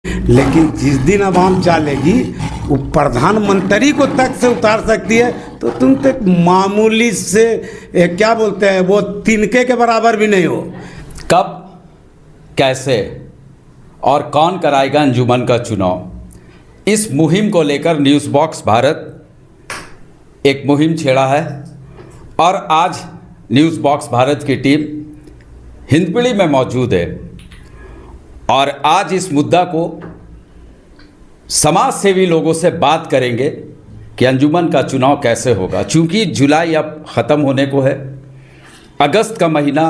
लेकिन जिस दिन आवाम चालेगी वो प्रधानमंत्री को तक से उतार सकती है, तो तुम तो एक मामूली से क्या बोलते हैं वो तिनके के बराबर भी नहीं हो। कब, कैसे और कौन कराएगा अंजुमन का चुनाव, इस मुहिम को लेकर न्यूज़ बॉक्स भारत एक मुहिम छेड़ा है और आज न्यूज़ बॉक्स भारत की टीम हिंदपीढ़ी में मौजूद है और आज इस मुद्दा को समाज सेवी लोगों से बात करेंगे कि अंजुमन का चुनाव कैसे होगा। चूँकि जुलाई अब ख़त्म होने को है, अगस्त का महीना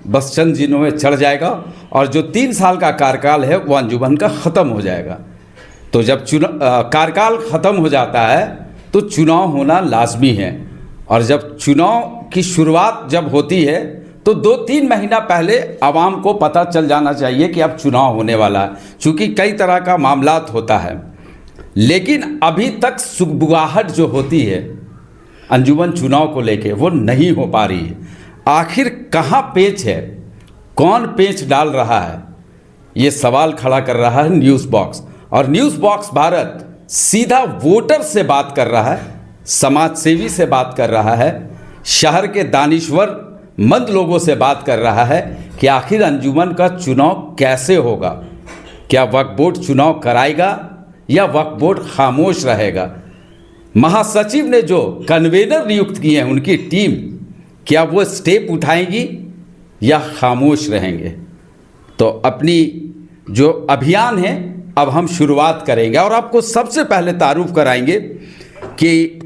बस चंद दिनों में चढ़ जाएगा और जो 3 साल का कार्यकाल है वो अंजुमन का ख़त्म हो जाएगा। तो जब कार्यकाल ख़त्म हो जाता है तो चुनाव होना लाजमी है और जब चुनाव की शुरुआत जब होती है तो 2-3 महीना पहले आवाम को पता चल जाना चाहिए कि अब चुनाव होने वाला है, चूँकि कई तरह का मामलात होता है। लेकिन अभी तक सुगबुगाहट जो होती है अंजुमन चुनाव को लेके वो नहीं हो पा रही है। आखिर कहाँ पेच है, कौन पेच डाल रहा है, ये सवाल खड़ा कर रहा है न्यूज़ बॉक्स। और न्यूज़ बॉक्स भारत सीधा वोटर से बात कर रहा है, समाज सेवी से बात कर रहा है, शहर के दानिश्वर मंद लोगों से बात कर रहा है कि आखिर अंजुमन का चुनाव कैसे होगा। क्या वक्फ बोर्ड चुनाव कराएगा या वक्फ बोर्ड खामोश रहेगा। महासचिव ने जो कन्वेनर नियुक्त किए हैं उनकी टीम, क्या वो स्टेप उठाएंगी या खामोश रहेंगे। तो अपनी जो अभियान है अब हम शुरुआत करेंगे और आपको सबसे पहले तारुफ कराएंगे कि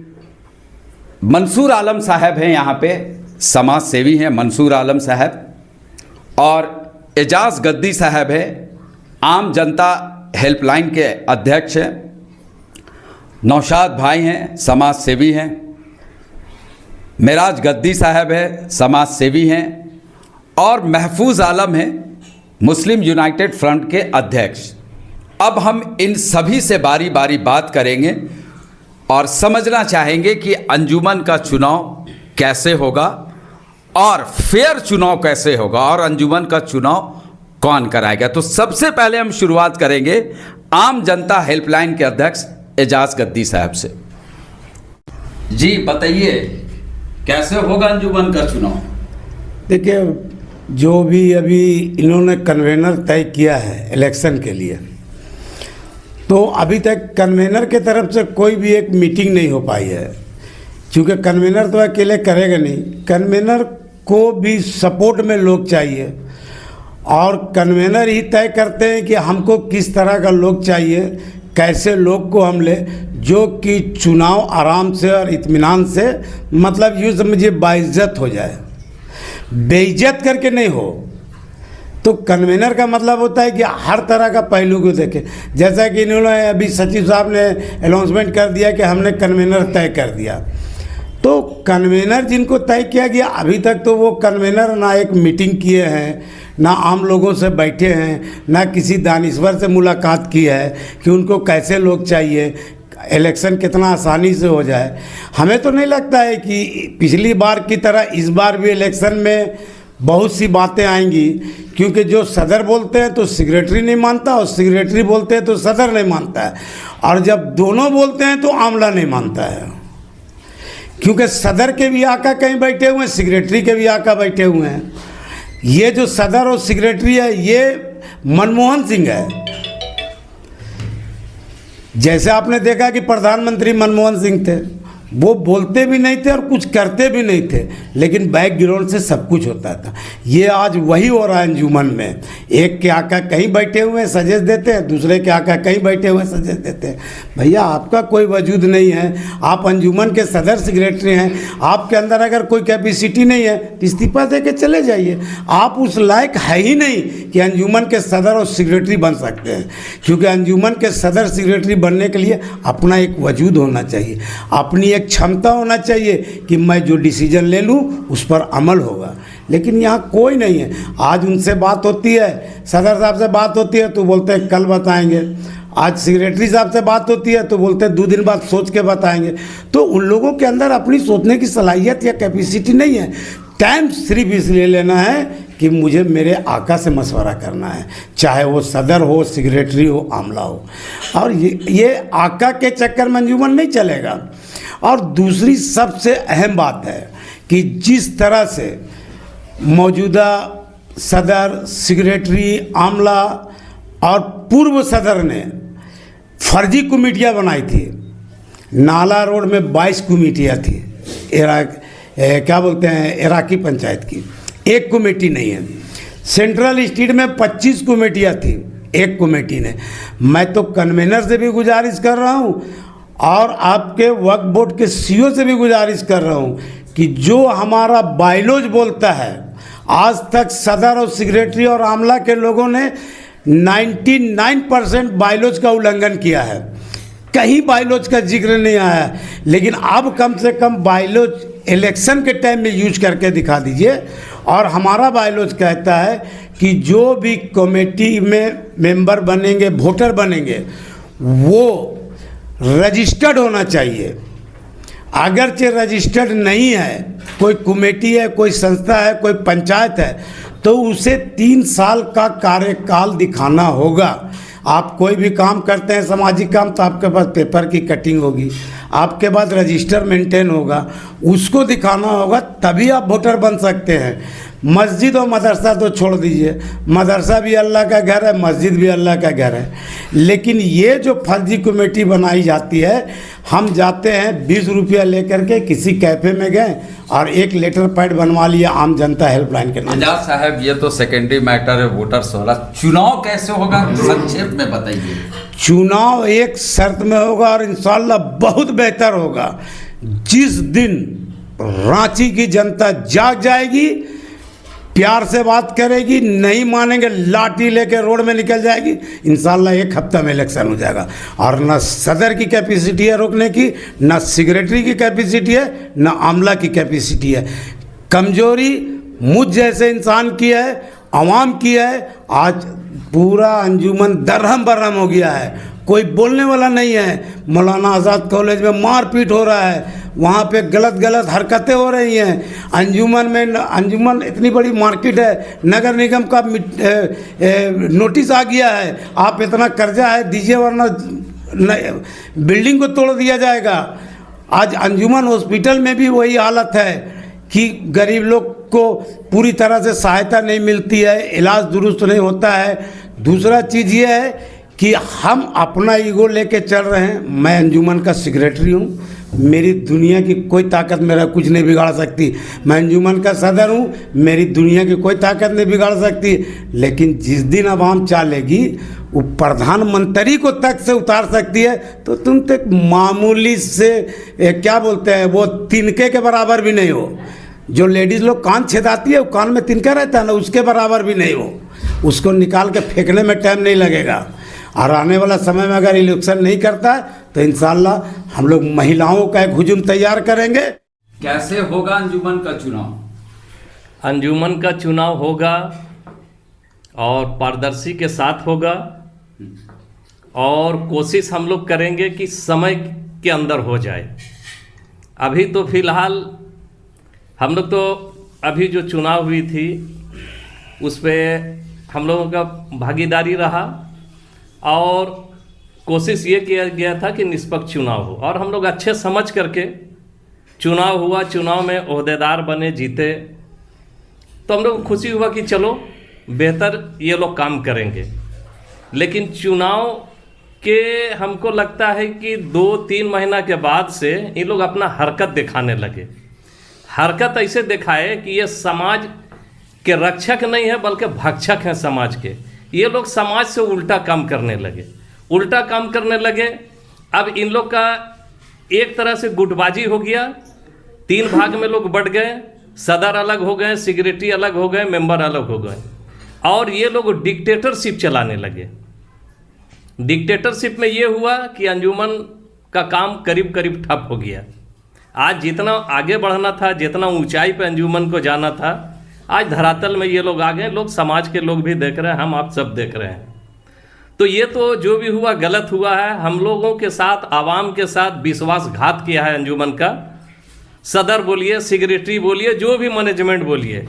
मंसूर आलम साहब हैं, यहाँ पे समाज सेवी हैं मंसूर आलम साहब, और एजाज गद्दी साहब हैं, आम जनता हेल्पलाइन के अध्यक्ष हैं, नौशाद भाई हैं, समाज सेवी हैं, मेराज गद्दी साहब हैं, समाज सेवी हैं, और महफूज आलम हैं, मुस्लिम यूनाइटेड फ्रंट के अध्यक्ष। अब हम इन सभी से बारी बारी बात करेंगे और समझना चाहेंगे कि अंजुमन का चुनाव कैसे होगा और फेयर चुनाव कैसे होगा और अंजुमन का चुनाव कौन कराएगा। तो सबसे पहले हम शुरुआत करेंगे आम जनता हेल्पलाइन के अध्यक्ष एजाज गद्दी साहब से। जी बताइए, कैसे होगा अंजुमन का चुनाव। देखिए, जो भी अभी इन्होंने कन्वेनर तय किया है इलेक्शन के लिए, तो अभी तक कन्वेनर के तरफ से कोई भी एक मीटिंग नहीं हो पाई है, क्योंकि कन्वेनर तो अकेले करेगा नहीं, कन्वेनर को भी सपोर्ट में लोग चाहिए और कन्वेनर ही तय करते हैं कि हमको किस तरह का लोग चाहिए, कैसे लोग को हम ले जो कि चुनाव आराम से और इत्मीनान से, मतलब यूँ समझिए बाइज्जत हो जाए, बेइज्जत करके नहीं हो। तो कन्वेनर का मतलब होता है कि हर तरह का पहलू को देखे। जैसा कि इन्होंने अभी सचिव साहब ने अनाउंसमेंट कर दिया कि हमने कन्वेनर तय कर दिया, तो कन्वेनर जिनको तय किया गया अभी तक तो वो कन्वेनर ना एक मीटिंग किए हैं, ना आम लोगों से बैठे हैं, ना किसी दानिश्वर से मुलाकात की है कि उनको कैसे लोग चाहिए, इलेक्शन कितना आसानी से हो जाए। हमें तो नहीं लगता है कि पिछली बार की तरह इस बार भी इलेक्शन में बहुत सी बातें आएंगी, क्योंकि जो सदर बोलते हैं तो सेक्रेटरी नहीं मानता और सेक्रेटरी बोलते हैं तो सदर नहीं मानता है, और जब दोनों बोलते हैं तो आमला नहीं मानता है, क्योंकि सदर के भी आका कहीं बैठे हुए हैं, सेक्रेटरी के भी आका बैठे हुए हैं। ये जो सदर और सेक्रेटरी है ये मनमोहन सिंह है। जैसे आपने देखा कि प्रधानमंत्री मनमोहन सिंह थे, वो बोलते भी नहीं थे और कुछ करते भी नहीं थे, लेकिन बैकग्राउंड से सब कुछ होता था। ये आज वही हो रहा है अंजुमन में। एक के आका कहीं बैठे हुए सजेस्ट देते हैं, दूसरे के आका कहीं बैठे हुए सजेस्ट देते हैं। भैया आपका कोई वजूद नहीं है, आप अंजुमन के सदर सेक्रेटरी हैं, आपके अंदर अगर कोई कैपेसिटी नहीं है तो इस्तीफा दे के चले जाइए। आप उस लायक है ही नहीं कि अंजुमन के सदर और सेक्रेटरी बन सकते हैं, क्योंकि अंजुमन के सदर सेक्रेटरी बनने के लिए अपना एक वजूद होना चाहिए, अपनी एक क्षमता होना चाहिए कि मैं जो डिसीजन ले लूँ उस पर अमल होगा। लेकिन यहाँ कोई नहीं है। आज उनसे बात होती है, सदर साहब से बात होती है तो बोलते हैं कल बताएंगे, आज सेक्रेटरी साहब से बात होती है तो बोलते हैं 2 दिन बाद सोच के बताएंगे। तो उन लोगों के अंदर अपनी सोचने की सलाहियत या कैपेसिटी नहीं है। टाइम सिर्फ इसलिए लेना है कि मुझे मेरे आका से मशवरा करना है, चाहे वो सदर हो, सेक्रेटरी हो, आमला हो। और ये आका के चक्कर में अंजुमन नहीं चलेगा। और दूसरी सबसे अहम बात है कि जिस तरह से मौजूदा सदर, सेक्रेटरी, आमला और पूर्व सदर ने फर्जी कमेटियाँ बनाई थी। नाला रोड में 22 कमेटियाँ थी, क्या बोलते हैं, इराकी पंचायत की, एक कमेटी नहीं है। सेंट्रल स्टेट में 25 कमेटियाँ थी, एक कमेटी ने। मैं तो कन्वेनर से भी गुजारिश कर रहा हूँ और आपके वक्फ बोर्ड के सीईओ से भी गुजारिश कर रहा हूँ कि जो हमारा बायलॉज बोलता है, आज तक सदर और सेक्रेटरी और आमला के लोगों ने 99% बायलॉज का उल्लंघन किया है, कहीं बायलॉज का जिक्र नहीं आया। लेकिन अब कम से कम बायलॉज इलेक्शन के टाइम में यूज करके दिखा दीजिए। और हमारा बायलॉज कहता है कि जो भी कमेटी में मेंबर बनेंगे, वोटर बनेंगे, वो रजिस्टर्ड होना चाहिए। अगरचे रजिस्टर्ड नहीं है, कोई कमेटी है, कोई संस्था है, कोई पंचायत है, तो उसे 3 साल का कार्यकाल दिखाना होगा। आप कोई भी काम करते हैं, सामाजिक काम, तो आपके पास पेपर की कटिंग होगी, आपके पास रजिस्टर मेंटेन होगा, उसको दिखाना होगा, तभी आप वोटर बन सकते हैं। मस्जिद और मदरसा तो छोड़ दीजिए, मदरसा भी अल्लाह का घर है, मस्जिद भी अल्लाह का घर है। लेकिन ये जो फर्जी कमेटी बनाई जाती है, हम जाते हैं 20 रुपया लेकर के किसी कैफ़े में गए और एक लेटर पैड बनवा लिया आम जनता हेल्पलाइन के नाम। आजाद साहब, ये तो सेकेंडरी मैटर है, वोटर्स वाला। चुनाव कैसे होगा, संक्षेप में बताइए। चुनाव एक शर्त में होगा और इंशाल्लाह बहुत बेहतर होगा। जिस दिन रांची की जनता जाग जाएगी, प्यार से बात करेगी, नहीं मानेंगे लाठी लेके रोड में निकल जाएगी, इंशाल्लाह 1 हफ्ता में इलेक्शन हो जाएगा। और न सदर की कैपेसिटी है रोकने की, न सेक्रेटरी की कैपेसिटी है, न आमला की कैपेसिटी है। कमजोरी मुझ जैसे इंसान की है, आवाम की है। आज पूरा अंजुमन दरहम बरहम हो गया है, कोई बोलने वाला नहीं है। मौलाना आज़ाद कॉलेज में मारपीट हो रहा है, वहाँ पे गलत हरकतें हो रही हैं। अंजुमन इतनी बड़ी मार्केट है, नगर निगम का नोटिस आ गया है, आप इतना कर्जा है दीजिए वरना बिल्डिंग को तोड़ दिया जाएगा। आज अंजुमन हॉस्पिटल में भी वही हालत है कि गरीब लोग को पूरी तरह से सहायता नहीं मिलती है, इलाज दुरुस्त नहीं होता है। दूसरा चीज़ ये है कि हम अपना ईगो लेके चल रहे हैं। मैं अंजुमन का सेक्रेटरी हूँ, मेरी दुनिया की कोई ताकत मेरा कुछ नहीं बिगाड़ सकती। मैं अंजुमन का सदर हूँ, मेरी दुनिया की कोई ताकत नहीं बिगाड़ सकती। लेकिन जिस दिन आवाम चालेगी वो प्रधानमंत्री को तक से उतार सकती है, तो तुम तो एक मामूली से क्या बोलते हैं, वो तिनके के बराबर भी नहीं हो। जो लेडीज़ लोग कान छेदाती है, वो कान में तिनका रहता है ना, उसके बराबर भी नहीं हो। उसको निकाल के फेंकने में टाइम नहीं लगेगा। और आने वाला समय में अगर इलेक्शन नहीं करता है तो इंशाल्लाह हम लोग महिलाओं का एक हुजूम तैयार करेंगे। कैसे होगा अंजुमन का चुनाव? अंजुमन का चुनाव होगा और पारदर्शी के साथ होगा और कोशिश हम लोग करेंगे कि समय के अंदर हो जाए। अभी तो फिलहाल हम लोग तो अभी जो चुनाव हुई थी उस पर हम लोगों का भागीदारी रहा और कोशिश ये किया गया था कि निष्पक्ष चुनाव हो और हम लोग अच्छे समझ करके चुनाव हुआ। चुनाव में ओहदेदार बने, जीते, तो हम लोग को खुशी हुआ कि चलो बेहतर ये लोग काम करेंगे। लेकिन चुनाव के हमको लगता है कि 2-3 महीना के बाद से ये लोग अपना हरकत दिखाने लगे। हरकत ऐसे दिखाए कि ये समाज के रक्षक नहीं है बल्कि भक्षक हैं समाज के। ये लोग समाज से उल्टा काम करने लगे। अब इन लोग का एक तरह से गुटबाजी हो गया, 3 भाग में लोग बढ़ गए, सदर अलग हो गए, सेक्रेटरी अलग हो गए, मेंबर अलग हो गए और ये लोग डिक्टेटरशिप चलाने लगे। डिक्टेटरशिप में ये हुआ कि अंजुमन का काम करीब करीब ठप हो गया। आज जितना आगे बढ़ना था, जितना ऊंचाई पे अंजुमन को जाना था, आज धरातल में ये लोग आ गए। लोग, समाज के लोग भी देख रहे हैं, हम आप सब देख रहे हैं। तो ये तो जो भी हुआ गलत हुआ है। हम लोगों के साथ, आवाम के साथ विश्वासघात किया है अंजुमन का। सदर बोलिए, सेक्रेटरी बोलिए, जो भी मैनेजमेंट बोलिए,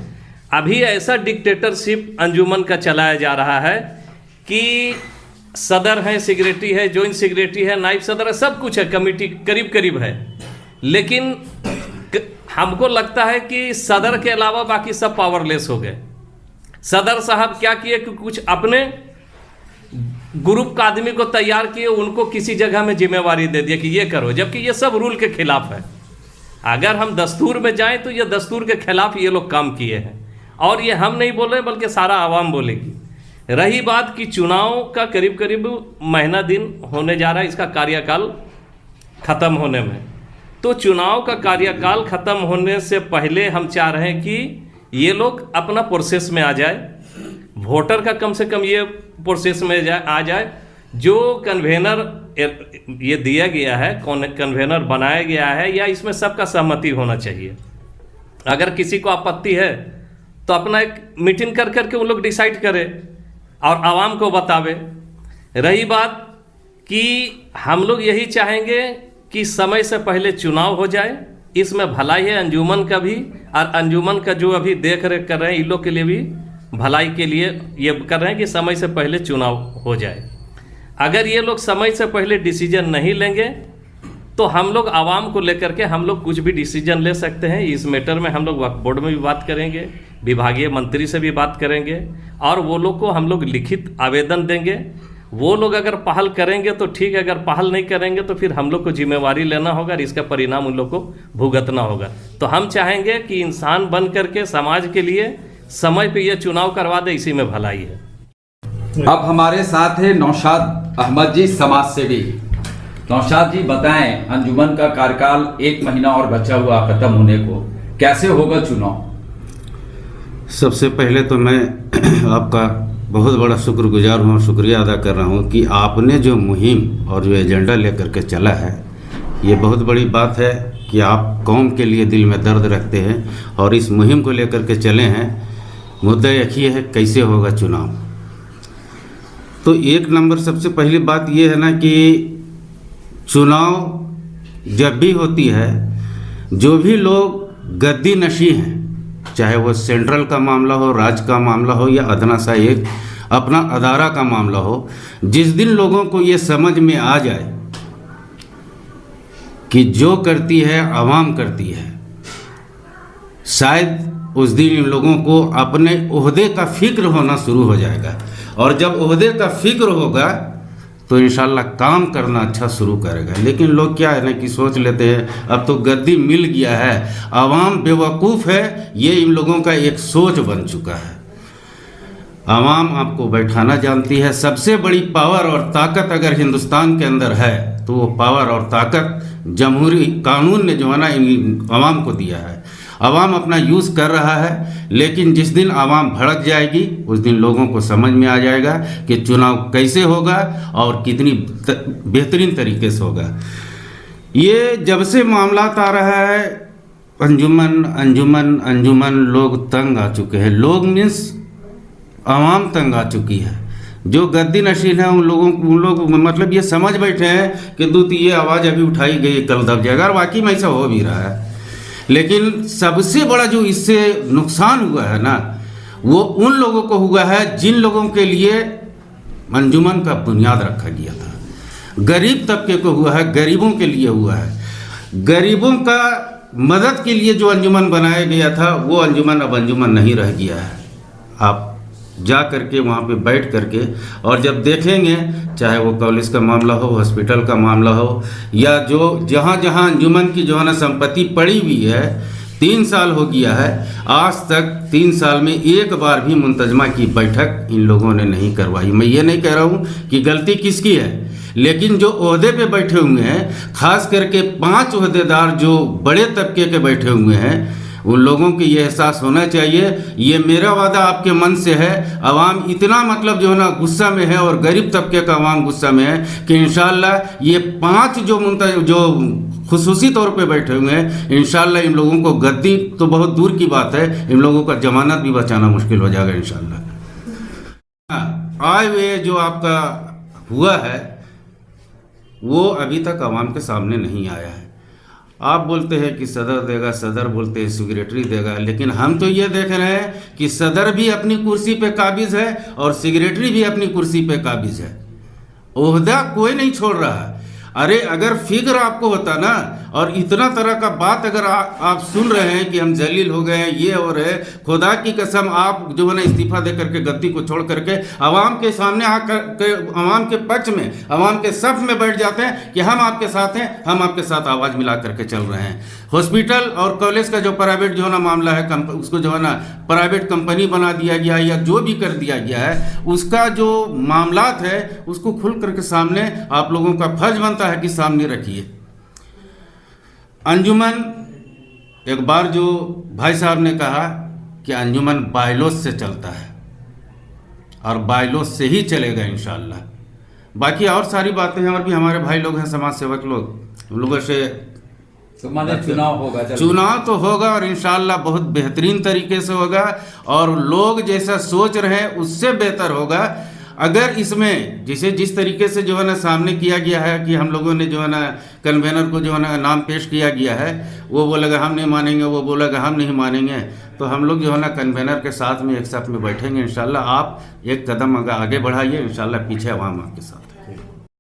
अभी ऐसा डिक्टेटरशिप अंजुमन का चलाया जा रहा है कि सदर है, सेक्रेटरी है, जॉइंट सेक्रेटरी है, नाइब सदर है, सब कुछ है, कमेटी करीब करीब है, लेकिन हमको लगता है कि सदर के अलावा बाकी सब पावरलेस हो गए। सदर साहब क्या किए कि कुछ अपने ग्रुप का आदमी को तैयार किए, उनको किसी जगह में जिम्मेवारी दे दिया कि ये करो, जबकि ये सब रूल के खिलाफ है। अगर हम दस्तूर में जाएं तो ये दस्तूर के खिलाफ ये लोग काम किए हैं, और ये हम नहीं बोल रहे बल्कि सारा आवाम बोलेगी। रही बात कि चुनाव का करीब करीब महीना दिन होने जा रहा है इसका कार्यकाल खत्म होने में, तो चुनाव का कार्यकाल खत्म होने से पहले हम चाह रहे हैं कि ये लोग अपना प्रोसेस में आ जाए, वोटर का कम से कम ये प्रोसेस में आ जाए। जो कन्वेनर ये दिया गया है, कन्वेनर बनाया गया है, या इसमें सबका सहमति होना चाहिए। अगर किसी को आपत्ति है तो अपना एक मीटिंग कर करके उन लोग डिसाइड करें और आवाम को बतावे। रही बात कि हम लोग यही चाहेंगे कि समय से पहले चुनाव हो जाए, इसमें भलाई है अंजुमन का भी, और अंजुमन का जो अभी देख रेख कर रहे हैं इन लोग के लिए भी भलाई के लिए ये कर रहे हैं कि समय से पहले चुनाव हो जाए। अगर ये लोग समय से पहले डिसीजन नहीं लेंगे तो हम लोग आवाम को लेकर के हम लोग कुछ भी डिसीजन ले सकते हैं। इस मैटर में हम लोग वक्फ बोर्ड में भी बात करेंगे, विभागीय मंत्री से भी बात करेंगे, और वो लोग को हम लोग लिखित आवेदन देंगे। वो लोग अगर पहल करेंगे तो ठीक है, अगर पहल नहीं करेंगे तो फिर हम लोग को जिम्मेवारी लेना होगा और इसका परिणाम उन लोग को भुगतना होगा। तो हम चाहेंगे कि इंसान बन करके समाज के लिए समय पे ये चुनाव करवा दे, इसी में भलाई है। अब हमारे साथ है नौशाद अहमद जी, समाज सेवी। नौशाद जी बताएं, अंजुमन का कार्यकाल 1 महीना और बचा हुआ खत्म होने को, कैसे होगा चुनाव? सबसे पहले तो मैं आपका बहुत बड़ा शुक्रगुजार हूँ, शुक्रिया अदा कर रहा हूँ कि आपने जो मुहिम और जो एजेंडा लेकर के चला है, ये बहुत बड़ी बात है कि आप कौम के लिए दिल में दर्द रखते हैं और इस मुहिम को लेकर के चले हैं। मुद्दा एक ही है, कैसे होगा चुनाव। तो एक नंबर सबसे पहली बात ये है ना कि चुनाव जब भी होती है, जो भी लोग गद्दी नशी हैं, चाहे वो सेंट्रल का मामला हो, राज्य का मामला हो, या अदना सा एक अपना अदारा का मामला हो, जिस दिन लोगों को ये समझ में आ जाए कि जो करती है आवाम करती है, शायद उस दिन इन लोगों को अपने ओहदे का फिक्र होना शुरू हो जाएगा। और जब ओहदे का फिक्र होगा तो इंशाल्लाह काम करना अच्छा शुरू करेगा। लेकिन लोग क्या है ना कि सोच लेते हैं अब तो गद्दी मिल गया है, आवाम बेवकूफ़ है, ये इन लोगों का एक सोच बन चुका है। आवाम आपको बैठाना जानती है। सबसे बड़ी पावर और ताकत अगर हिंदुस्तान के अंदर है तो वो पावर और ताकत जमहूरी कानून ने जो है ना इन आवाम को दिया है। आवाम अपना यूज़ कर रहा है, लेकिन जिस दिन आवाम भड़क जाएगी उस दिन लोगों को समझ में आ जाएगा कि चुनाव कैसे होगा और कितनी बेहतरीन तरीके से होगा। ये जब से मामला आ रहा है अंजुमन अंजुमन अंजुमन, लोग तंग आ चुके हैं। लोग मीन्स आवाम तंग आ चुकी है। जो गद्दी नशीन है उन लोग मतलब ये समझ बैठे हैं कि दूत ये आवाज़ अभी उठाई गई कल दब जाएगा, और वाकई में ऐसा हो भी रहा है। लेकिन सबसे बड़ा जो इससे नुकसान हुआ है ना, वो उन लोगों को हुआ है जिन लोगों के लिए अंजुमन का बुनियाद रखा गया था। गरीब तबके को हुआ है, गरीबों के लिए हुआ है। गरीबों का मदद के लिए जो अंजुमन बनाया गया था वो अंजुमन अब अंजुमन नहीं रह गया है। आप जा करके वहाँ पे बैठ करके और जब देखेंगे, चाहे वो कॉलेज का मामला हो, हॉस्पिटल का मामला हो, या जो जहाँ जहाँ अंजुमन की जो है ना संपत्ति पड़ी हुई है, 3 साल हो गया है, आज तक 3 साल में एक बार भी मुंतजमा की बैठक इन लोगों ने नहीं करवाई। मैं ये नहीं कह रहा हूँ कि गलती किसकी है, लेकिन जो ओहदे पे बैठे हुए हैं, खास करके 5 ओहदेदार जो बड़े तबके के बैठे हुए हैं, उन लोगों को ये एहसास होना चाहिए। ये मेरा वादा आपके मन से है। आवाम इतना मतलब जो है ना गुस्सा में है और गरीब तबके का आवाम गुस्सा में है कि इंशाल्लाह ये 5 जो खुसूसी तौर पे बैठे हुए हैं, इंशाल्लाह इन लोगों को गद्दी तो बहुत दूर की बात है, इन लोगों का जमानत भी बचाना मुश्किल हो जाएगा इंशाल्लाह। आए हुए जो आपका हुआ है वो अभी तक आवाम के सामने नहीं आया है। आप बोलते हैं कि सदर देगा, सदर बोलते हैं सेक्रेटरी देगा, लेकिन हम तो ये देख रहे हैं कि सदर भी अपनी कुर्सी पे काबिज है और सेक्रेटरी भी अपनी कुर्सी पे काबिज है। ओहदा कोई नहीं छोड़ रहा है। अरे अगर फिक्र आपको होता ना, और इतना तरह का बात अगर आप सुन रहे हैं कि हम जलील हो गए हैं, ये हो रहे, खुदा की कसम आप जो है ना इस्तीफा दे करके गद्दी को छोड़ करके आवाम के सामने आकर आवाम के पक्ष में, आवाम के सफ में बैठ जाते हैं कि हम आपके साथ हैं, हम आपके साथ आवाज़ मिला करके चल रहे हैं। हॉस्पिटल और कॉलेज का जो प्राइवेट जो है ना मामला है, उसको जो है ना प्राइवेट कंपनी बना दिया गया या जो भी कर दिया गया है, उसका जो मामलात है उसको खुल करके सामने आप लोगों का फर्ज बनता है कि सामने रखिए। अंजुमन, एक बार जो भाई साहब ने कहा कि अंजुमन बायलॉज से चलता है और बायलॉज से ही चलेगा इंशाअल्लाह। बाकी और सारी बातें हैं, और भी हमारे भाई लोग हैं, समाज सेवक लोग, उन लोगों से तो माने चुनाव होगा, चुनाव तो होगा और इंशाअल्लाह बहुत बेहतरीन तरीके से होगा, और लोग जैसा सोच रहे हैं उससे बेहतर होगा। अगर इसमें जैसे जिस तरीके से जो है ना सामने किया गया है कि हम लोगों ने जो है ना कन्वेनर को जो है ना नाम पेश किया गया है, वो बोलेगा हम नहीं मानेंगे, वो बोलेगा हम नहीं मानेंगे, तो हम लोग जो है ना कन्वेनर के साथ में एक साथ में बैठेंगे इंशाल्लाह। आप एक कदम आगे बढ़ाइए, इंशाल्लाह पीछे आवाम आपके साथ है।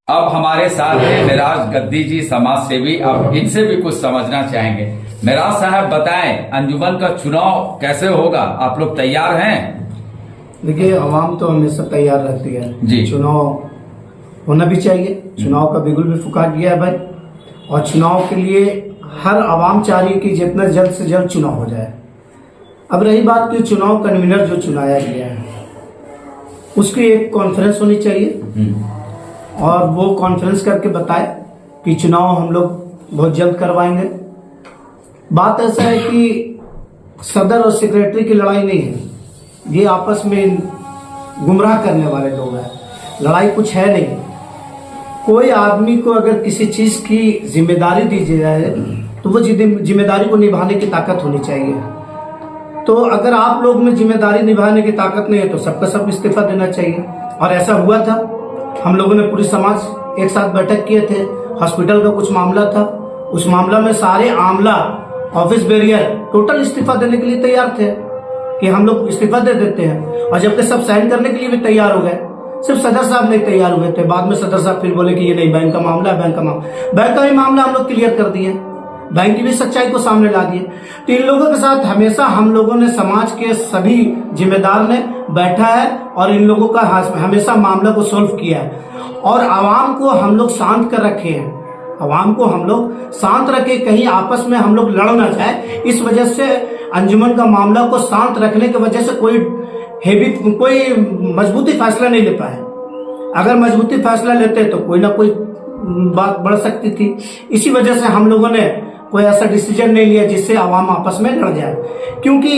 अब हमारे साथ हैं मेराज गद्दी जी, समाज सेवी। अब इनसे भी कुछ समझना चाहेंगे। मेराज साहब बताएं, अंजुमन का चुनाव कैसे होगा, आप लोग तैयार हैं? देखिए, आवाम तो हमेशा तैयार रहती है जी। चुनाव होना भी चाहिए, चुनाव का बिगुल भी फुका गया है भाई, और चुनाव के लिए हर आवाम चाह रही है कि जितना जल्द से जल्द चुनाव हो जाए। अब रही बात कि चुनाव कन्वीनर जो चुनाया गया है उसकी एक कॉन्फ्रेंस होनी चाहिए, और वो कॉन्फ्रेंस करके बताए कि चुनाव हम लोग बहुत जल्द करवाएंगे। बात ऐसा है कि सदर और सेक्रेटरी की लड़ाई नहीं है, ये आपस में गुमराह करने वाले लोग हैं, लड़ाई कुछ है नहीं। कोई आदमी को अगर किसी चीज की जिम्मेदारी दी जाए तो वो जिम्मेदारी को निभाने की ताकत होनी चाहिए। तो अगर आप लोग में जिम्मेदारी निभाने की ताकत नहीं है तो सबका सब इस्तीफा देना चाहिए, और ऐसा हुआ था। हम लोगों ने पूरी समाज एक साथ बैठक किए थे, हॉस्पिटल का कुछ मामला था, उस मामला में सारे आमला, ऑफिस बैरियर टोटल इस्तीफा देने के लिए तैयार थे कि हम लोग इस्तीफा दे देते हैं, और जबकि सब साइन करने के लिए भी तैयार हो गए, सिर्फ सदर साहब नहीं तैयार हुए थे। बाद में सदर साहब फिर बोले कि ये नहीं, बैंक का मामला है, बैंक का ही मामला हम लोग क्लियर कर दिए, बैंक की भी सच्चाई को सामने ला दिए। तो इन लोगों के साथ हमेशा हम लोगों ने, समाज के सभी जिम्मेदार ने बैठा है और इन लोगों का हमेशा मामला को सोल्व किया है, और आवाम को हम लोग शांत कर रखे हैं। आवाम को हम लोग शांत रखे, कहीं आपस में हम लोग लड़ ना जाए। इस वजह से अंजुमन का मामला को शांत रखने की वजह से कोई मजबूती फैसला नहीं ले पाए। अगर मजबूती फैसला लेते तो कोई ना कोई बात बढ़ सकती थी। इसी वजह से हम लोगों ने कोई ऐसा डिसीजन नहीं लिया जिससे आवाम आपस में लड़ जाए, क्योंकि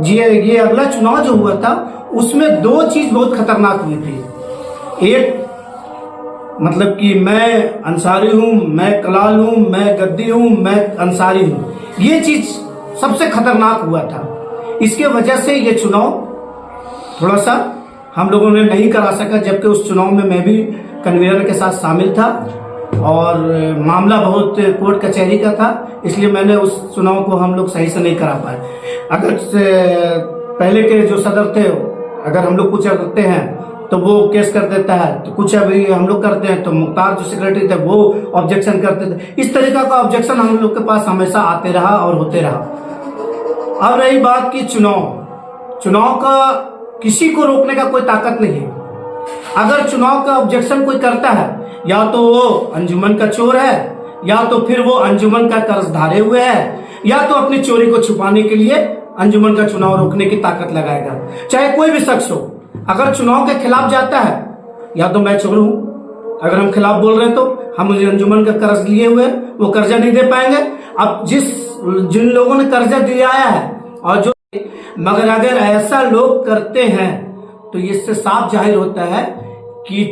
ये अगला चुनाव जो हुआ था उसमें दो चीज बहुत खतरनाक हुई थी। एक मतलब कि मैं अंसारी हूं, मैं कलाल हूं, मैं गद्दी हूं, मैं अंसारी हूं, ये चीज सबसे खतरनाक हुआ था। इसके वजह से ये चुनाव थोड़ा सा हम लोगों ने नहीं करा सका, जबकि उस चुनाव में मैं भी कन्वीनर के साथ शामिल था और मामला बहुत कोर्ट कचहरी का था, इसलिए मैंने उस चुनाव को हम लोग सही से नहीं करा पाए। अगर पहले के जो सदर थे, अगर हम लोग कुछ करते हैं तो वो केस कर देता है, तो कुछ अभी हम लोग करते हैं तो मुख्तार जो सेक्रेटरी थे वो ऑब्जेक्शन करते थे। इस तरीका का ऑब्जेक्शन हम लोग के पास हमेशा आते रहा और होते रहा। अब रही बात की चुनाव का किसी को रोकने का कोई ताकत नहीं है। अगर चुनाव का ऑब्जेक्शन कोई करता है, या तो वो अंजुमन का चोर है, या तो फिर वो अंजुमन का कर्ज धारे हुए है, या तो अपनी चोरी को छुपाने के लिए अंजुमन का चुनाव रोकने की ताकत लगाएगा। चाहे कोई भी शख्स हो, अगर चुनाव के खिलाफ जाता है, या तो मैं चोर हूं, अगर हम खिलाफ बोल रहे हैं तो हम अंजुमन का कर्ज लिए हुए वो कर्जा नहीं दे पाएंगे। अब जिन लोगों ने कर्जा दिया है और जो, मगर अगर ऐसा लोग करते हैं तो इससे साफ जाहिर होता है कि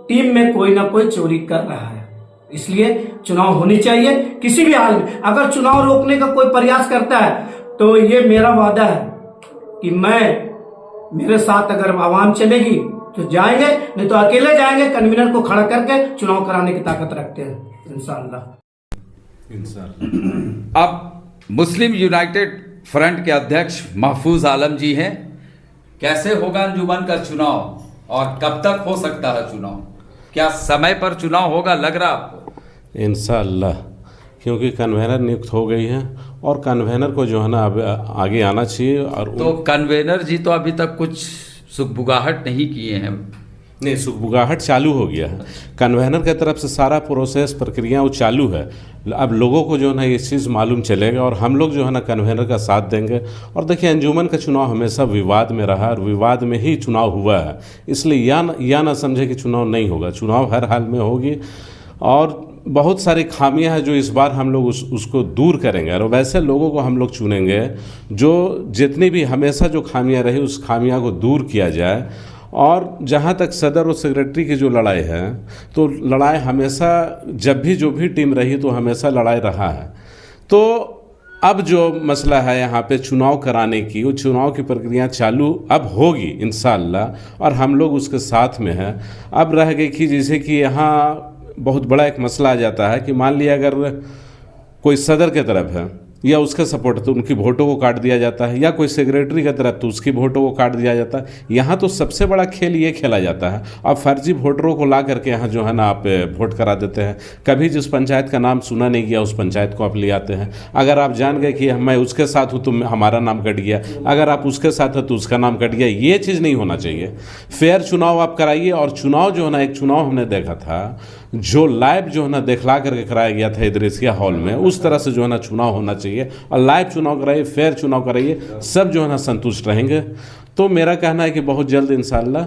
टीम में कोई ना कोई चोरी कर रहा है। इसलिए चुनाव होनी चाहिए किसी भी हाल में। अगर चुनाव रोकने का कोई प्रयास करता है तो ये मेरा वादा है कि मेरे साथ अगर आवाम चलेगी तो जाएंगे, नहीं तो अकेले जाएंगे। कन्वीनर को खड़ा करके चुनाव कराने की ताकत रखते हैं इंशाअल्लाह। इंशाअल्लाह। अब मुस्लिम यूनाइटेड फ्रंट के अध्यक्ष महफूज आलम जी हैं। कैसे होगा अंजुमन का चुनाव और कब तक हो सकता है चुनाव? क्या समय पर चुनाव होगा, लग रहा आपको? इंशाअल्लाह, क्योंकि कन्वेनर नियुक्त हो गई है और कन्वेनर को जो है ना अब आगे आना चाहिए। और तो कन्वेनर जी तो अभी तक कुछ सुगबुगाहट नहीं किए हैं। नहीं, सुगबुगाहट चालू हो गया है। कन्वेनर की तरफ से सारा प्रोसेस प्रक्रिया वो चालू है। अब लोगों को जो है ना ये चीज़ मालूम चलेगा और हम लोग जो है ना कन्वेनर का साथ देंगे। और देखिए, अंजुमन का चुनाव हमेशा विवाद में रहा और विवाद में ही चुनाव हुआ है, इसलिए या ना समझे कि चुनाव नहीं होगा। चुनाव हर हाल में होगी और बहुत सारी खामियां हैं जो इस बार हम लोग उसको दूर करेंगे और वैसे लोगों को हम लोग चुनेंगे जो जितनी भी हमेशा जो खामियां रही उस खामियां को दूर किया जाए। और जहाँ तक सदर और सेक्रेटरी की जो लड़ाई है, तो लड़ाई हमेशा जब भी जो भी टीम रही तो हमेशा लड़ाई रहा है। तो अब जो मसला है यहाँ पे चुनाव कराने की, वो चुनाव की प्रक्रिया चालू अब होगी इंशाअल्लाह और हम लोग उसके साथ में हैं। अब रह गई कि जैसे कि यहाँ बहुत बड़ा एक मसला आ जाता है कि मान लिया अगर कोई सदर के तरफ है या उसका सपोर्ट तो उनकी वोटों को काट दिया जाता है, या कोई सेक्रेटरी की तरफ तो उसकी वोटों को काट दिया जाता है। यहाँ तो सबसे बड़ा खेल ये खेला जाता है। अब फर्जी वोटरों को ला करके यहाँ जो है ना आप वोट करा देते हैं। कभी जिस पंचायत का नाम सुना नहीं गया उस पंचायत को आप ले आते हैं। अगर आप जान गए कि मैं उसके साथ हूँ तो हमारा नाम कट गया, अगर आप उसके साथ हैं तो उसका नाम कट गया। ये चीज़ नहीं होना चाहिए। फेयर चुनाव आप कराइए। और चुनाव जो है ना, एक चुनाव हमने देखा था जो लाइव जो है ना दिखला करके कराया गया था इदरिसिया हॉल में, उस तरह से जो है ना चुनाव होना चाहिए। और लाइव चुनाव कराइए, फेयर चुनाव कराइए, सब जो है ना संतुष्ट रहेंगे। तो मेरा कहना है कि बहुत जल्द इंशाअल्लाह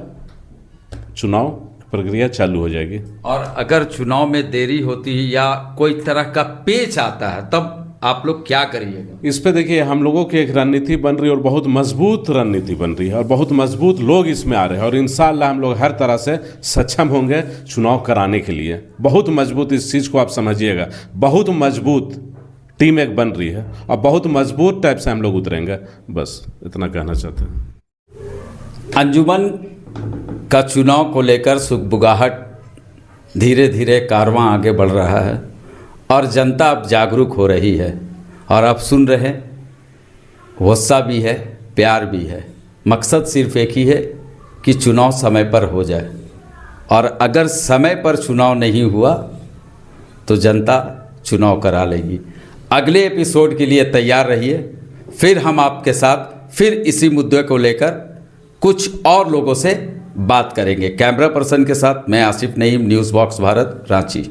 चुनाव प्रक्रिया चालू हो जाएगी। और अगर चुनाव में देरी होती है या कोई तरह का पेच आता है तब आप लोग क्या करिएगा? इस पे देखिए, हम लोगों की एक रणनीति बन रही है और बहुत मजबूत रणनीति बन रही है और बहुत मजबूत लोग इसमें आ रहे हैं और इंशाअल्लाह हम लोग हर तरह से सक्षम होंगे चुनाव कराने के लिए। बहुत मजबूत, इस चीज़ को आप समझिएगा, बहुत मजबूत टीम एक बन रही है और बहुत मजबूत टाइप से हम लोग उतरेंगे। बस इतना कहना चाहते हैं। अंजुमन का चुनाव को लेकर सुगबुगाहट धीरे धीरे कारवां आगे बढ़ रहा है और जनता अब जागरूक हो रही है। और आप सुन रहे हैं, गुस्सा भी है, प्यार भी है। मकसद सिर्फ एक ही है कि चुनाव समय पर हो जाए। और अगर समय पर चुनाव नहीं हुआ तो जनता चुनाव करा लेगी। अगले एपिसोड के लिए तैयार रहिए। फिर हम आपके साथ फिर इसी मुद्दे को लेकर कुछ और लोगों से बात करेंगे। कैमरा पर्सन के साथ मैं आसिफ नईम, न्यूज़ बॉक्स भारत, रांची।